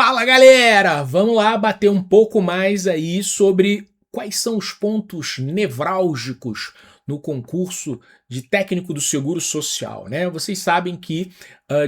Fala galera, vamos lá bater um pouco mais aí sobre quais são os pontos nevrálgicos no concurso de técnico do Seguro Social, né? Vocês sabem que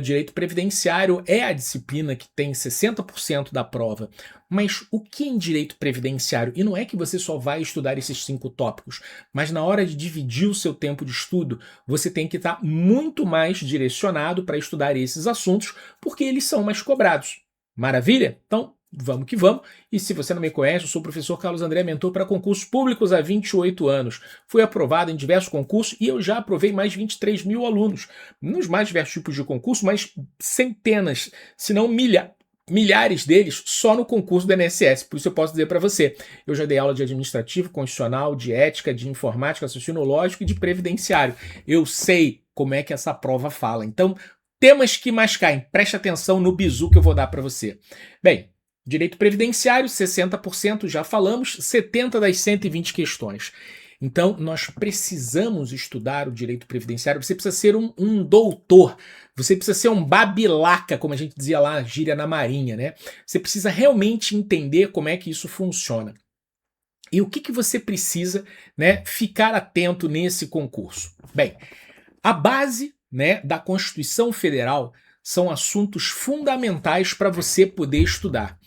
direito previdenciário é a disciplina que tem 60% da prova, mas o que em direito previdenciário? E não é que você só vai estudar esses 5 tópicos, mas na hora de dividir o seu tempo de estudo, você tem que estar muito mais direcionado para estudar esses assuntos, porque eles são mais cobrados. Maravilha? Então, vamos que vamos. E se você não me conhece, eu sou o professor Carlos André, mentor para concursos públicos há 28 anos. Fui aprovado em diversos concursos e eu já aprovei mais de 23 mil alunos. Nos mais diversos tipos de concurso, mas centenas, se não milhares deles só no concurso do INSS. Por isso eu posso dizer para você, eu já dei aula de administrativo, constitucional, de ética, de informática, raciocínio lógico e de previdenciário. Eu sei como é que essa prova fala. Então, temas que mais caem. Preste atenção no bizu que eu vou dar para você. Bem, direito previdenciário, 60%, já falamos, 70 das 120 questões. Então, nós precisamos estudar o direito previdenciário. Você precisa ser um doutor. Você precisa ser um babilaca, como a gente dizia lá, gíria na marinha, né? Você precisa realmente entender como é que isso funciona. E o que você precisa, né, ficar atento nesse concurso? Bem, a base, né, da Constituição Federal são assuntos fundamentais para você poder estudar.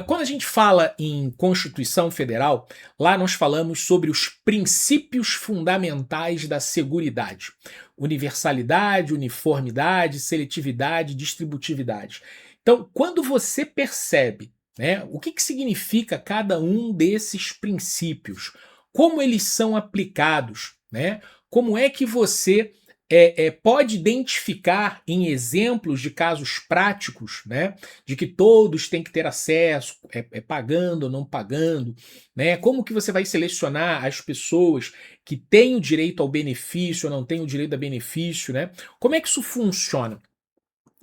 Quando a gente fala em Constituição Federal, lá nós falamos sobre os princípios fundamentais da Seguridade. Universalidade, uniformidade, seletividade, distributividade. Então, quando você percebe, né, o que significa cada um desses princípios, como eles são aplicados, né, como é que você pode identificar em exemplos de casos práticos, né, de que todos têm que ter acesso, pagando ou não pagando, né, como que você vai selecionar as pessoas que têm o direito ao benefício ou não têm o direito a benefício, né? Como é que isso funciona?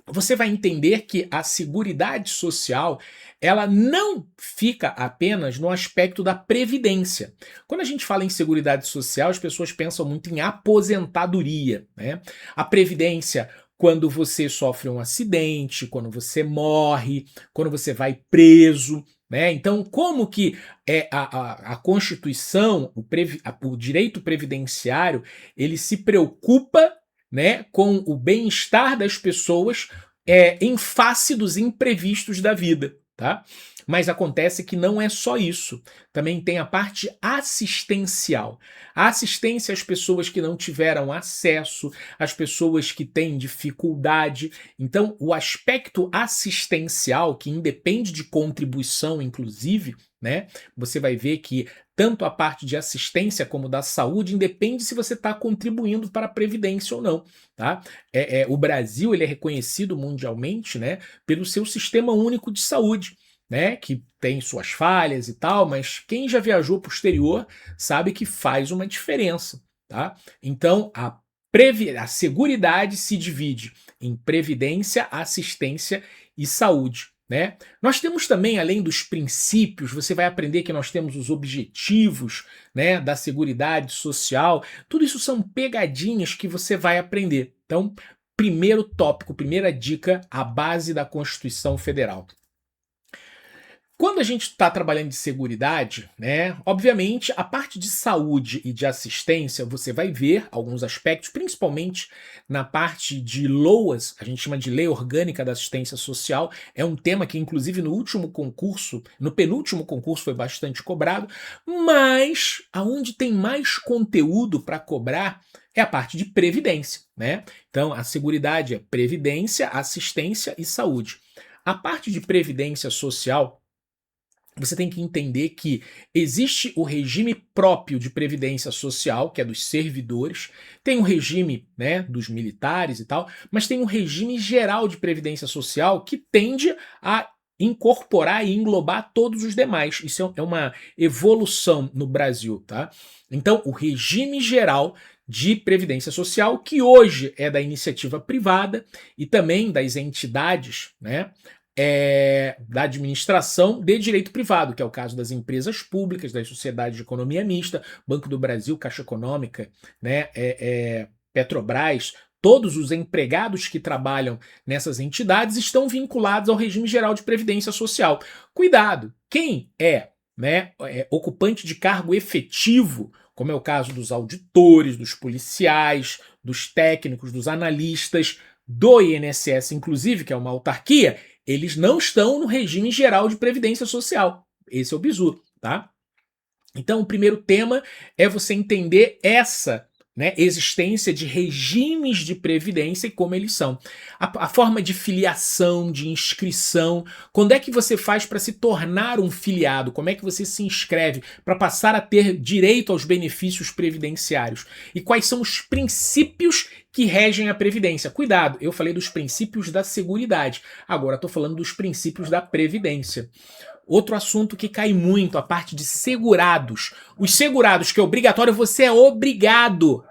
Você vai entender que a Seguridade Social ela não fica apenas no aspecto da previdência. Quando a gente fala em Seguridade Social, as pessoas pensam muito em aposentadoria, né? A previdência, quando você sofre um acidente, quando você morre, quando você vai preso, né? Então, como que a Constituição, o direito previdenciário, ele se preocupa, né, com o bem-estar das pessoas em face dos imprevistos da vida, tá? Mas acontece que não é só isso. Também tem a parte assistencial. A assistência às pessoas que não tiveram acesso, às pessoas que têm dificuldade. Então, o aspecto assistencial, que independe de contribuição, inclusive, né? Você vai ver que tanto a parte de assistência como da saúde independe se você está contribuindo para a previdência ou não, tá? O Brasil ele é reconhecido mundialmente, né, pelo seu sistema único de saúde, né, que tem suas falhas e tal, mas quem já viajou para o exterior sabe que faz uma diferença, tá? Então a Seguridade se divide em previdência, assistência e saúde. Né? Nós temos também, além dos princípios, você vai aprender que nós temos os objetivos, né, da Seguridade Social. Tudo isso são pegadinhas que você vai aprender. Então, primeiro tópico, primeira dica, a base da Constituição Federal. Quando a gente está trabalhando de seguridade, né, obviamente a parte de saúde e de assistência você vai ver alguns aspectos, principalmente na parte de LOAS, a gente chama de Lei Orgânica da Assistência Social, é um tema que inclusive no último concurso, no penúltimo concurso foi bastante cobrado, mas aonde tem mais conteúdo para cobrar é a parte de previdência, né? Então a seguridade é previdência, assistência e saúde. A parte de previdência social você tem que entender que existe o regime próprio de previdência social, que é dos servidores, tem um regime, né, dos militares e tal, mas tem um regime geral de previdência social que tende a incorporar e englobar todos os demais. Isso é uma evolução no Brasil, tá? Então, o regime geral de previdência social, que hoje é da iniciativa privada e também das entidades, né, da administração de direito privado, que é o caso das empresas públicas, das sociedades de economia mista, Banco do Brasil, Caixa Econômica, né, Petrobras, Todos os empregados que trabalham nessas entidades estão vinculados ao regime geral de previdência social. Cuidado, quem é, né, ocupante de cargo efetivo, como é o caso dos auditores, dos policiais, dos técnicos, dos analistas, do INSS, inclusive, que é uma autarquia, eles não estão no regime geral de previdência social. Esse é o bizu, tá? Então, o primeiro tema é você entender essa, né, existência de regimes de previdência e como eles são. A forma de filiação, de inscrição, quando é que você faz para se tornar um filiado, como é que você se inscreve para passar a ter direito aos benefícios previdenciários e quais são os princípios que regem a previdência. Cuidado, eu falei dos princípios da seguridade, agora estou falando dos princípios da previdência. Outro assunto que cai muito, a parte de segurados. Os segurados, que é obrigatório, você é obrigado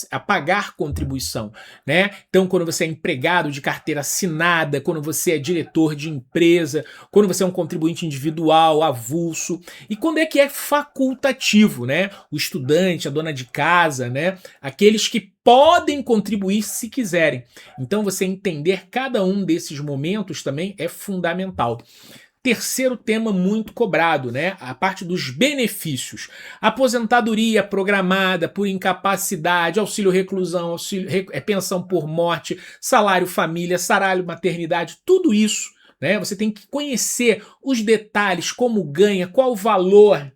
a pagar contribuição, né? Então, quando você é empregado de carteira assinada, quando você é diretor de empresa, quando você é um contribuinte individual, avulso, e quando é que é facultativo, né? O estudante, a dona de casa, né? Aqueles que podem contribuir se quiserem. Então, você entender cada um desses momentos também é fundamental. Terceiro tema muito cobrado, né? A parte dos benefícios. Aposentadoria programada por incapacidade, auxílio reclusão, pensão por morte, salário família, salário maternidade, tudo isso, né? Você tem que conhecer os detalhes, como ganha, qual o valor,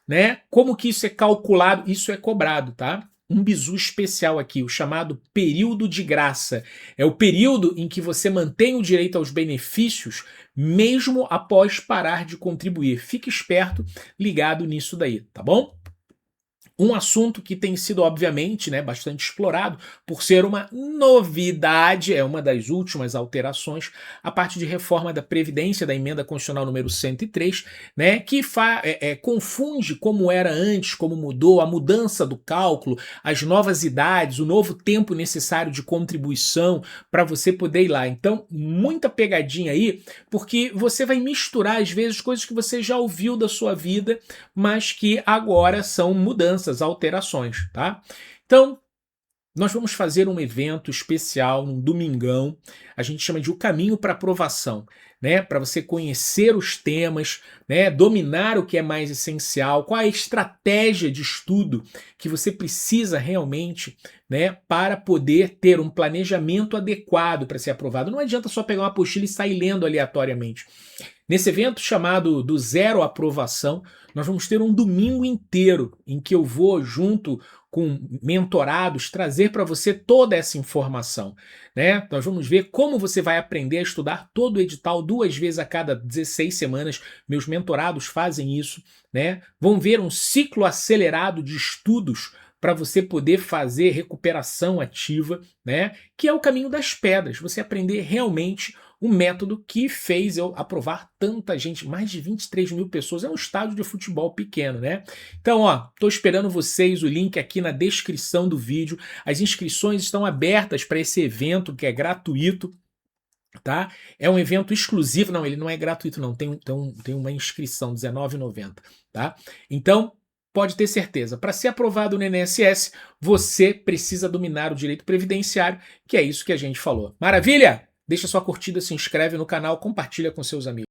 né? Como que isso é calculado, isso é cobrado, tá? Um bizu especial aqui, o chamado período de graça. É o período em que você mantém o direito aos benefícios mesmo após parar de contribuir. Fique esperto, ligado nisso daí, tá bom? Um assunto que tem sido, obviamente, né, bastante explorado, por ser uma novidade, é uma das últimas alterações, a parte de reforma da Previdência, da Emenda Constitucional número 103, né, que confunde como era antes, como mudou, a mudança do cálculo, as novas idades, o novo tempo necessário de contribuição para você poder ir lá. Então, muita pegadinha aí, porque você vai misturar, às vezes, coisas que você já ouviu da sua vida, mas que agora são mudanças, alterações, tá? Então, nós vamos fazer um evento especial num domingão, a gente chama de O Caminho para Aprovação, né? Para você conhecer os temas, né? Dominar o que é mais essencial, qual é a estratégia de estudo que você precisa realmente, né? Para poder ter um planejamento adequado para ser aprovado. Não adianta só pegar uma apostila e sair lendo aleatoriamente. Nesse evento chamado do Zero Aprovação, nós vamos ter um domingo inteiro em que eu vou, junto com mentorados, trazer para você toda essa informação, né? Nós vamos ver como você vai aprender a estudar todo o edital 2 vezes a cada 16 semanas. Meus mentorados fazem isso, né? Vão ver um ciclo acelerado de estudos para você poder fazer recuperação ativa, né? Que é o caminho das pedras, você aprender realmente o método que fez eu aprovar tanta gente, mais de 23 mil pessoas, é um estádio de futebol pequeno, né? Então, ó, tô esperando vocês, o link aqui na descrição do vídeo, as inscrições estão abertas para esse evento que é gratuito, tá? É um evento exclusivo, não, ele não é gratuito não, tem uma inscrição, R$19,90, tá? Então, pode ter certeza, para ser aprovado no INSS, você precisa dominar o direito previdenciário, que é isso que a gente falou. Maravilha? Deixa sua curtida, se inscreve no canal, compartilha com seus amigos.